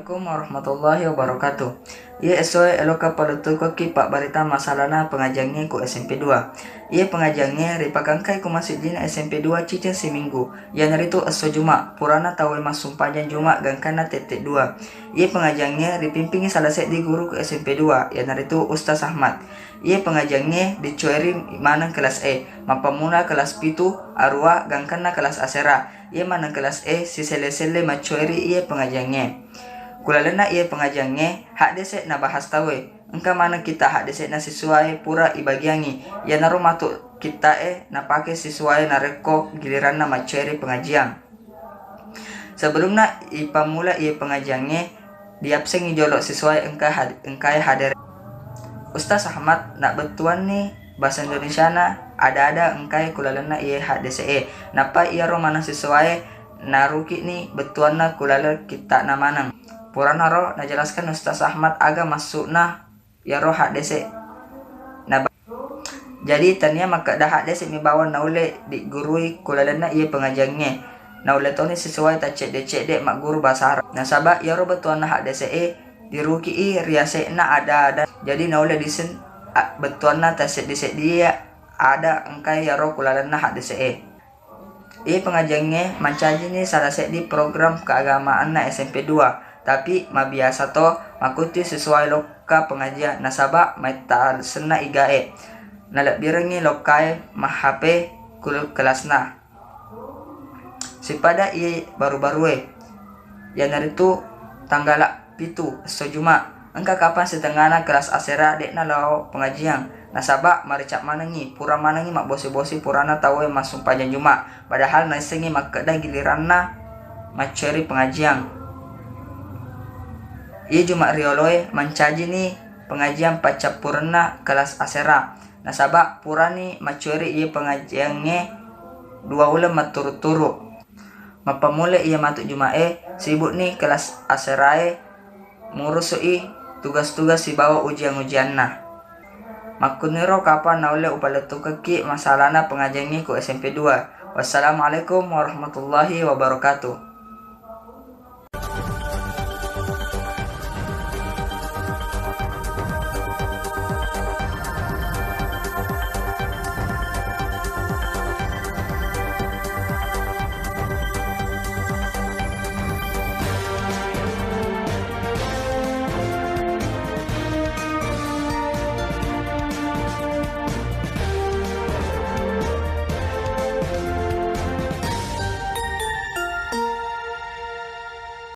Assalamualaikum warahmatullahi wabarakatuh. Ia esoe eloka palutu koki pak barita masalahna pengajangnya ku SMP 2. Ia pengajangnya ripakangkai ku masuk jina SMP 2 cicing seminggu. Ia naritu eso Juma, purana tawe masung panjang Juma gangkana tetek 2. Ia pengajangnya ripimpingi salah set di guru ke SMP 2. Ia naritu Ustaz Ahmad. Ia pengajangnya dicueri manang kelas E, mapamuna kelas pitu, arua gangkana kelas asera. Ia manang kelas E, si sele-sele macueri ia pengajangnya. Kulalena ia pengajangnya hak desek na bahas tawe. Engka mana kita hak desek na siswai pura ibagiangi. Ya naru matuk kita na pake siswai na reko giliran na macueri pengajian. Sebelumnya ipamula ia pengajangnya diabsengi jolok siswai engkai hadir. Ustaz Ahmad nak betuan nih bahasa Indonesia na ada engkai kulalena ia hak DCE. Napa ia romana siswai naruki nih betuan na kulala kita na manang. Purana ro najelaskan Ustaz Ahmad aga masuk na ya roh hak DCE. Nah, jadi tania maka dah hak DCE mi bawa naule di gurui kulalena ia pengajangnya. Naule toni siswai ta cek dek mak guru bahasa Arab. Nah sabak ya ro betuan na hak DCE diruki riase na ada. Jadi naule disen betuan na ta set dia ada engkai ya ro kulalena hak DCE. Ia pengajangnya mancaji ni salah set di program keagamaan na SMP 2. Tapi mabiasa to makuti sesuai loka pengajian nasabak maitar sena igae. Nalak birengi lokai mahape kul kelasna. Sipada ia baru-baru ya naritu tanggalak pitu sejuma. Engka kapan setengahna kelas asera dek na lao pengajian. Nasabak maricak manangi pura manangi mak bosi-bosi purana tawe masuk panjang Juma. Padahal naisengi mak kedai giliranna maceri pengajian. Ia Juma rioloe mancaji ni pengajian pacap purna kelas asera. Nasabak purani macuri ia pengajiannya 2 ulam maturu-turu. Mapamule ia matuk Jumae sibuk ni kelas aserae ngurusui tugas-tugas si bawa ujian-ujian nah. Makuniro kapan naule upaletu keki masalahna pengajiannya ku SMP 2. Wassalamualaikum warahmatullahi wabarakatuh.